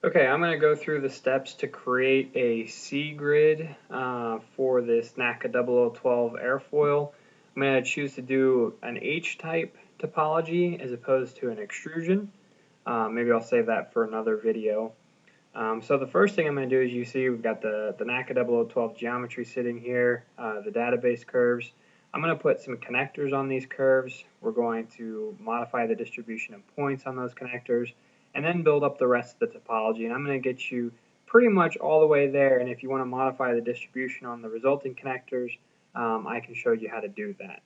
Okay, I'm going to go through the steps to create a C-grid for this NACA 0012 airfoil. I'm going to choose to do an H-type topology as opposed to an extrusion. Maybe I'll save that for another video. So the first thing I'm going to do is you see we've got the NACA 0012 geometry sitting here, the database curves. I'm going to put some connectors on these curves. We're going to modify the distribution of points on those connectors and then build up the rest of the topology. And I'm going to get you pretty much all the way there. And if you want to modify the distribution on the resulting connectors, I can show you how to do that.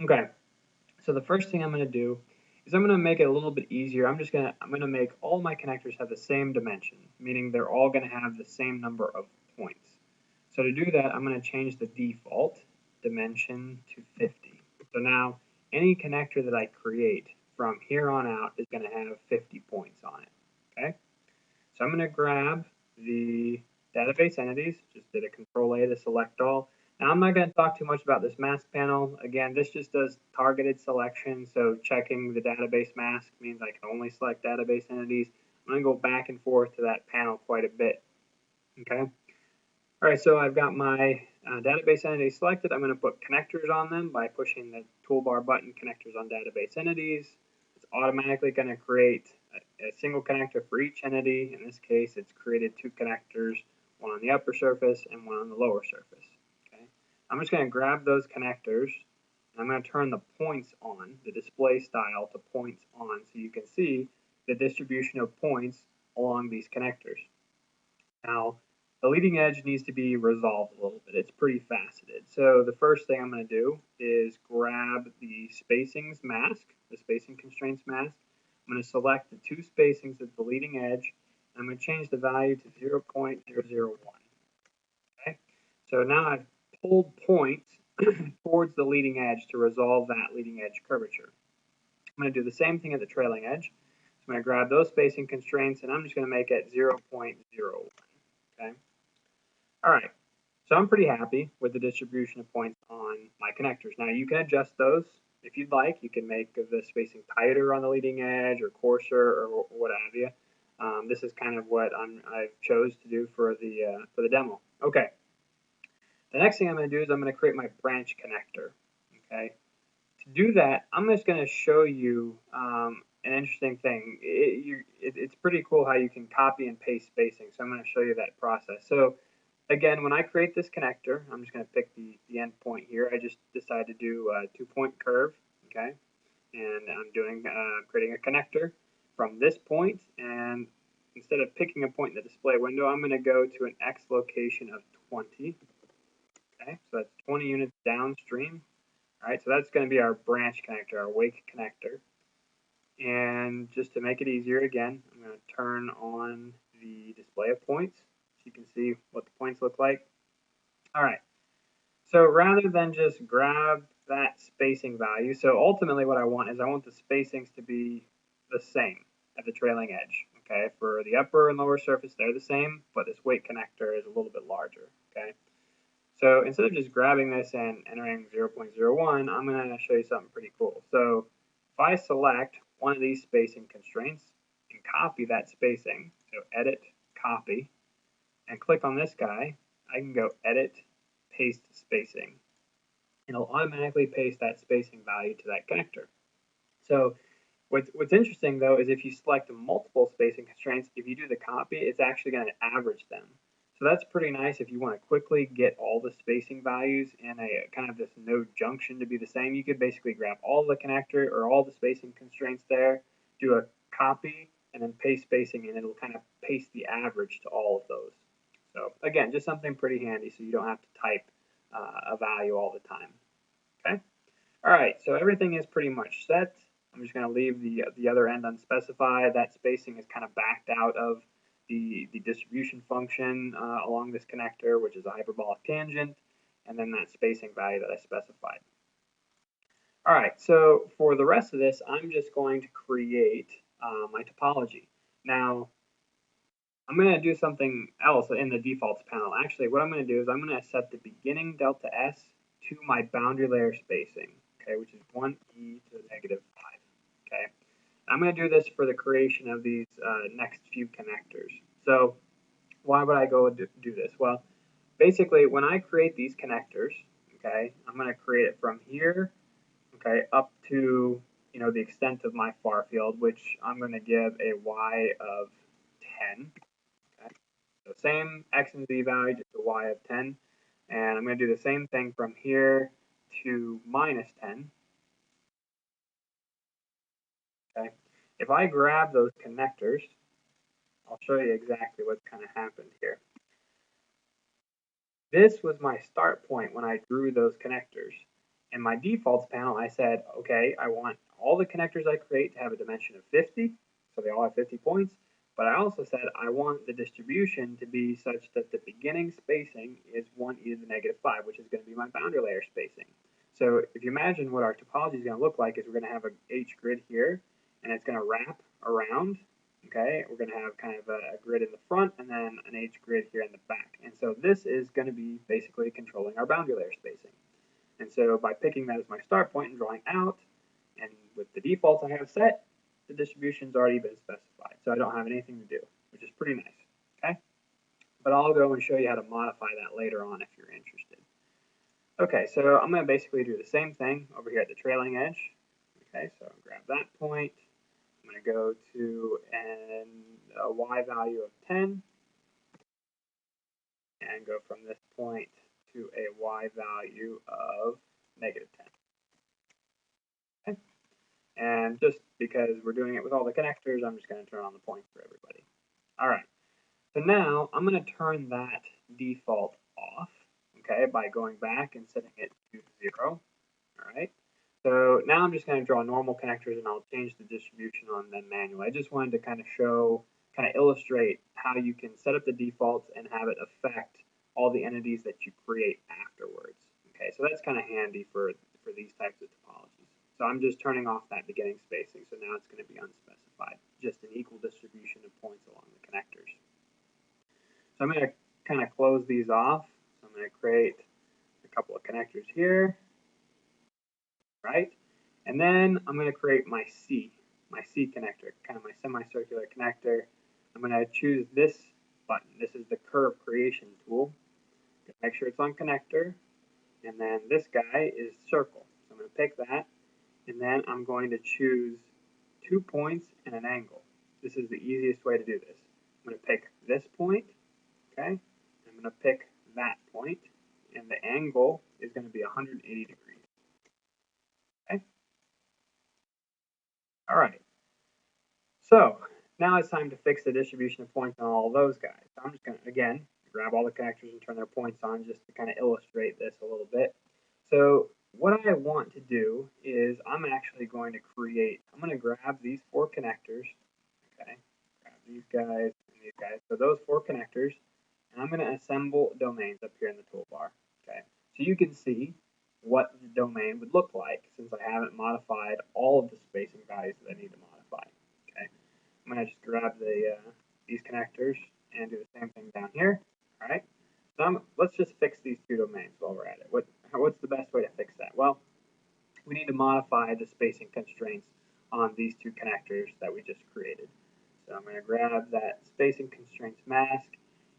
Okay, so the first thing I'm going to do is I'm going to make it a little bit easier. I'm going to make all my connectors have the same dimension, meaning they're all going to have the same number of points. So to do that, I'm going to change the default dimension to 50. So now any connector that I create from here on out is going to have 50 points on it. Okay? So I'm going to grab the database entities, just did a Control A to select all. Now I'm not going to talk too much about this mask panel. Again, this just does targeted selection, so checking the database mask means I can only select database entities. I'm going to go back and forth to that panel quite a bit. Okay? All right, so I've got my database entities selected. I'm going to put connectors on them by pushing the toolbar button, connectors on database entities. It's automatically going to create a single connector for each entity. In this case, it's created two connectors, one on the upper surface and one on the lower surface. Okay, I'm just going to grab those connectors and I'm going to turn the points on, the display style to points on, so you can see the distribution of points along these connectors. Now, the leading edge needs to be resolved a little bit. It's pretty faceted. So the first thing I'm going to do is grab the spacings mask, the spacing constraints mask. I'm going to select the two spacings at the leading edge. And I'm going to change the value to 0.001. Okay. So now I've pulled points towards the leading edge to resolve that leading edge curvature. I'm going to do the same thing at the trailing edge. So I'm going to grab those spacing constraints and I'm just going to make it 0.01. Okay. All right, so I'm pretty happy with the distribution of points on my connectors. Now you can adjust those if you'd like. You can make the spacing tighter on the leading edge or coarser or what have you. This is kind of what I've chose to do for the demo. Okay. The next thing I'm going to do is I'm going to create my branch connector. Okay. To do that, I'm just going to show you an interesting thing. It's pretty cool how you can copy and paste spacing. So I'm going to show you that process. So again, when I create this connector, I'm just going to pick the end point here. I just decided to do a 2-point curve, okay? And I'm doing creating a connector from this point, and instead of picking a point in the display window, I'm going to go to an X location of 20. Okay, so that's 20 units downstream. All right, so that's going to be our branch connector, our wake connector. And just to make it easier, again, I'm going to turn on the display of points. You can see what the points look like. All right, so rather than just grab that spacing value, so ultimately what I want is I want the spacings to be the same at the trailing edge. Okay, for the upper and lower surface, they're the same, but this weight connector is a little bit larger. Okay, so instead of just grabbing this and entering 0.01, I'm going to show you something pretty cool. So if I select one of these spacing constraints and copy that spacing, so edit, copy, and click on this guy, I can go edit, paste spacing. It'll automatically paste that spacing value to that connector. So what's interesting though is if you select multiple spacing constraints, if you do the copy, it's actually going to average them. So that's pretty nice if you want to quickly get all the spacing values in a kind of this node junction to be the same. You could basically grab all the connector or all the spacing constraints there, do a copy, and then paste spacing, and it'll kind of paste the average to all of those. So again, just something pretty handy so you don't have to type a value all the time. Okay. All right, so everything is pretty much set. I'm just going to leave the other end unspecified. That spacing is kind of backed out of the distribution function along this connector, which is a hyperbolic tangent, and then that spacing value that I specified. All right, so for the rest of this, I'm just going to create my topology. Now, I'm going to do something else in the defaults panel. Actually, what I'm going to do is I'm going to set the beginning delta S to my boundary layer spacing, okay, which is 1e to the negative 5, okay. I'm going to do this for the creation of these next few connectors. So why would I go do this? Well, basically when I create these connectors, okay, I'm going to create it from here, okay, up to, the extent of my far field, which I'm going to give a y of 10. Okay, so same x and z value, just a y of 10. And I'm going to do the same thing from here to minus 10. Okay, if I grab those connectors, I'll show you exactly what's kind of happened here. This was my start point when I drew those connectors. In my defaults panel, I said, okay, I want all the connectors I create to have a dimension of 50, so they all have 50 points, but I also said I want the distribution to be such that the beginning spacing is 1e to the negative 5, which is going to be my boundary layer spacing. So if you imagine what our topology is going to look like, is we're going to have a H grid here, and it's going to wrap around. Okay, we're going to have kind of a grid in the front and then an H grid here in the back. And so this is going to be basically controlling our boundary layer spacing. And so by picking that as my start point and drawing out, and with the defaults I have set, the distribution's already been specified. So I don't have anything to do, which is pretty nice. Okay, but I'll go and show you how to modify that later on if you're interested. Okay, so I'm going to basically do the same thing over here at the trailing edge. Okay, so I'll grab that point. I'm going to go to a y value of 10 and go from this point to a y value of negative 10. Okay. And just because we're doing it with all the connectors, I'm just going to turn on the points for everybody. All right. So now I'm going to turn that default off, okay, by going back and setting it to 0. All right. So now I'm just going to draw normal connectors and I'll change the distribution on them manually. I just wanted to kind of illustrate how you can set up the defaults and have it affect all the entities that you create afterwards. Okay, so that's kind of handy for these types of topologies. So I'm just turning off that beginning spacing, so now it's going to be unspecified, just an equal distribution of points along the connectors. So I'm going to kind of close these off. So I'm going to create a couple of connectors here. Right? And then I'm going to create my C connector, kind of my semicircular connector. I'm going to choose this button. This is the curve creation tool. Make sure it's on connector. And then this guy is circle. So I'm going to pick that. And then I'm going to choose 2 points and an angle. This is the easiest way to do this. I'm going to pick this point. Okay? I'm going to pick that point, and the angle is going to be 180 degrees. Okay? All right. So now it's time to fix the distribution of points on all of those guys. So I'm just going to, again, grab all the connectors and turn their points on just to kind of illustrate this a little bit. So what I want to do is I'm actually going to I'm going to grab these 4 connectors, okay, grab these guys and these guys, so those 4 connectors, and I'm going to assemble domains up here in the toolbar, okay. So you can see what the domain would look like since I haven't modified all of the spacing values that I need to modify, okay. I'm going to just grab these connectors and do the same thing down here, all right. So let's just fix these 2 domains while we're at it. What's the best way to fix that? Well, we need to modify the spacing constraints on these 2 connectors that we just created. So I'm going to grab that spacing constraints mask,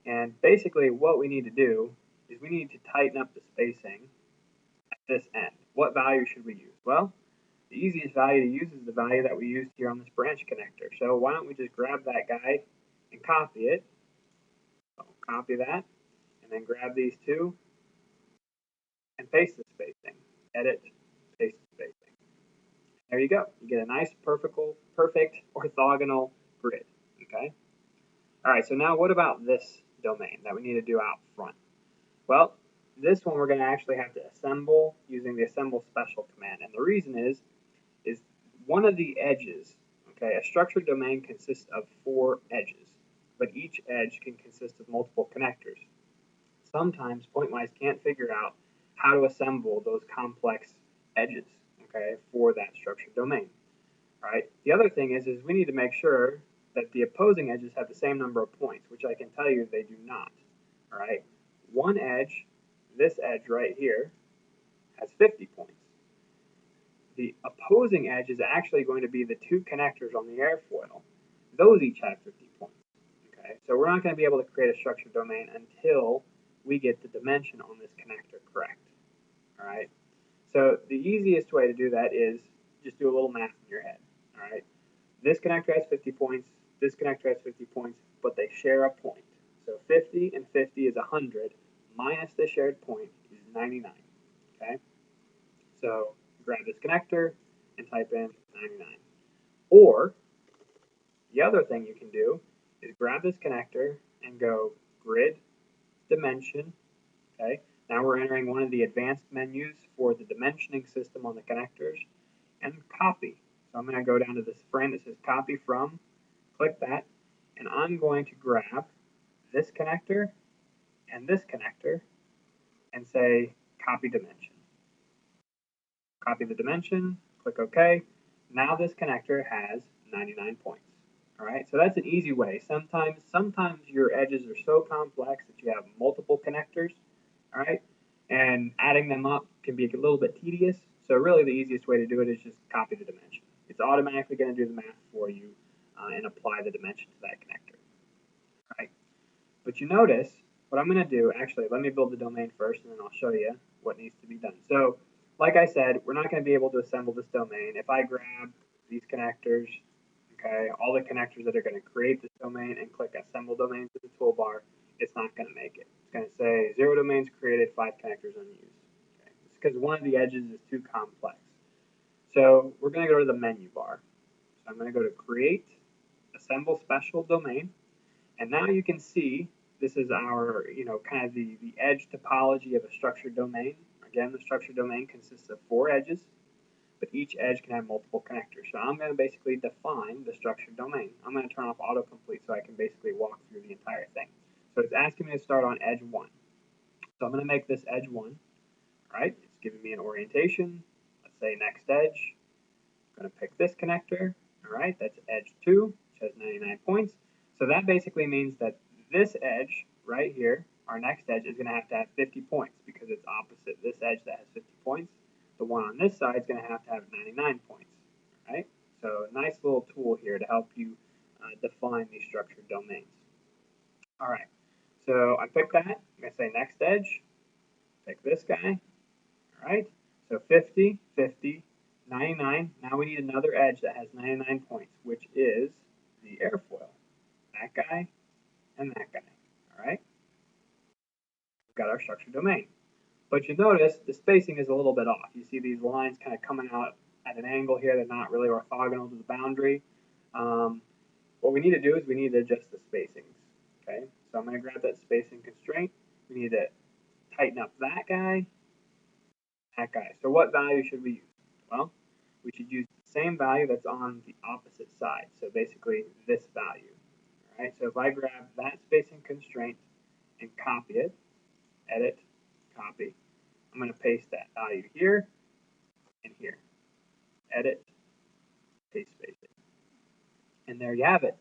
and basically what we need to do is we need to tighten up the spacing at this end. What value should we use? Well, the easiest value to use is the value that we used here on this branch connector. So why don't we just grab that guy and copy it. So copy that, and then grab these 2 and paste the spacing. Edit, paste the spacing. There you go. You get a nice perfect orthogonal grid. Okay. All right. So now what about this domain that we need to do out front? Well, this one we're going to actually have to assemble using the assemble special command. And the reason is one of the edges, okay, a structured domain consists of 4 edges, but each edge can consist of multiple connectors. Sometimes Pointwise can't figure out how to assemble those complex edges, okay, for that structured domain. All right. The other thing is we need to make sure that the opposing edges have the same number of points, which I can tell you they do not. All right. One edge, this edge right here, has 50 points. The opposing edge is actually going to be the 2 connectors on the airfoil. Those each have 50 points. Okay. So we're not going to be able to create a structured domain until we get the dimension on this connector correct. All right. So the easiest way to do that is just do a little math in your head. All right. This connector has 50 points. This connector has 50 points, but they share a point. So 50 and 50 is 100 minus the shared point is 99. Okay. So grab this connector and type in 99. Or the other thing you can do is grab this connector and go grid dimension. Okay. Now we're entering one of the advanced menus for the dimensioning system on the connectors, and copy. So I'm going to go down to this frame that says copy from, click that, and I'm going to grab this connector and this connector and say copy dimension. Copy the dimension, click OK. Now this connector has 99 points. All right, so that's an easy way. Sometimes your edges are so complex that you have multiple connectors, all right, and adding them up can be a little bit tedious. So really the easiest way to do it is just copy the dimension. It's automatically going to do the math for you and apply the dimension to that connector. All right, but you notice what I'm going to do, actually, let me build the domain first and then I'll show you what needs to be done. So like I said, we're not going to be able to assemble this domain. If I grab these connectors, okay, all the connectors that are going to create this domain and click assemble domains in the toolbar, it's not going to make it. It's going to say 0 domains created, 5 connectors unused. Okay? It's because one of the edges is too complex. So we're going to go to the menu bar. So I'm going to go to create, assemble special domain, and now you can see this is our, kind of the edge topology of a structured domain. Again, the structured domain consists of 4 edges, but each edge can have multiple connectors. So I'm going to basically define the structured domain. I'm going to turn off autocomplete so I can basically walk through the entire thing. So it's asking me to start on edge 1. So I'm going to make this edge 1. All right, it's giving me an orientation. Let's say next edge. I'm going to pick this connector. All right, that's edge 2, which has 99 points. So that basically means that this edge right here, our next edge, is going to have 50 points because it's opposite this edge that has 50 points. The one on this side is going to have 99 points, right? So a nice little tool here to help you define these structured domains. All right, so I picked that. I'm going to say next edge. Pick this guy. All right, so 50, 50, 99. Now we need another edge that has 99 points, which is the airfoil. That guy and that guy. All right, we've got our structured domain. But you notice the spacing is a little bit off. You see these lines kind of coming out at an angle here. They're not really orthogonal to the boundary. What we need to do is we need to adjust the spacings. Okay, so I'm going to grab that spacing constraint. We need to tighten up that guy, that guy. So what value should we use? Well, we should use the same value that's on the opposite side. So basically this value. All right, so if I grab that spacing constraint and copy it, edit, copy, I'm going to paste that value here and here. Edit, paste spacing. And there you have it.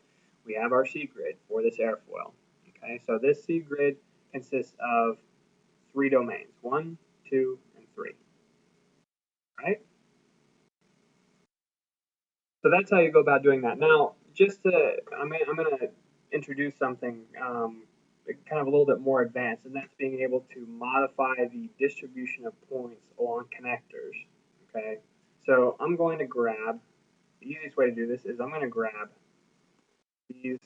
We have our C grid for this airfoil. Okay, so this C grid consists of 3 domains, 1, 2, and 3. Right? So that's how you go about doing that. Now, I'm going to introduce something kind of a little bit more advanced, and that's being able to modify the distribution of points along connectors. Okay, so I'm going to grab, the easiest way to do this is I'm going to grab these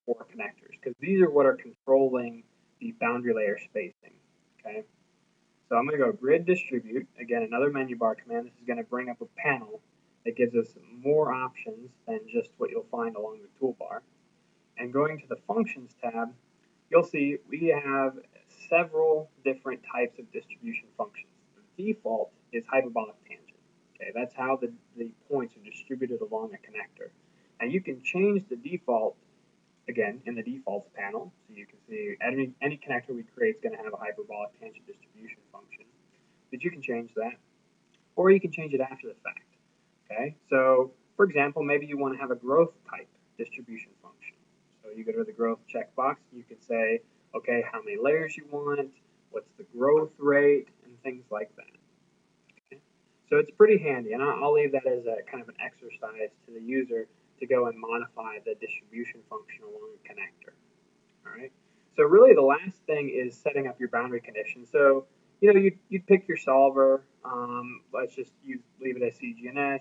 4 connectors because these are what are controlling the boundary layer spacing. Okay, so I'm going to go grid distribute, again another menu bar command. This is going to bring up a panel that gives us more options than just what you'll find along the toolbar. And going to the functions tab, you'll see we have several different types of distribution functions. The default is hyperbolic tangent. Okay, that's how the points are distributed along a connector. Now you can change the default again in the defaults panel, so you can see any connector we create is going to have a hyperbolic tangent distribution function. But you can change that, or you can change it after the fact. Okay, so for example, maybe you want to have a growth type distribution function. So you go to the growth checkbox, you can say, okay, how many layers you want, what's the growth rate, and things like that. Okay? So it's pretty handy, and I'll leave that as a kind of an exercise to the user to go and modify the distribution function along a connector. So really the last thing is setting up your boundary conditions. So, you'd pick your solver, let's just leave it as CGNS,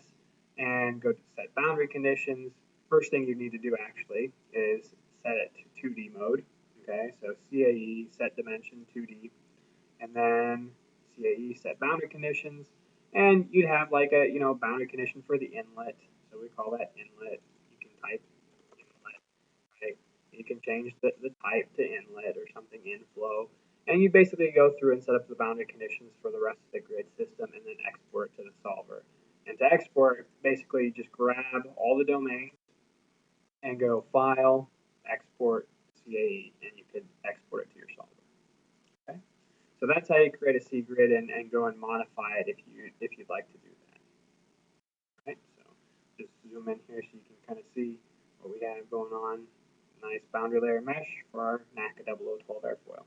and go to set boundary conditions. First thing you need to do actually is set it to 2D mode. Okay, so CAE set dimension 2D, and then CAE set boundary conditions, and you'd have like a boundary condition for the inlet. So we call that inlet. You can type inlet, right? You can change the type to inlet or something inflow, and you basically go through and set up the boundary conditions for the rest of the grid system, and then export it to the solver. And to export, basically you just grab all the domains and go File, Export, CAE, and you can export it to your solver. Okay, so that's how you create a C-grid and go and modify it if you'd like to do that. Right, so just zoom in here so you can kind of see what we have going on. Nice boundary layer mesh for our NACA 0012 airfoil.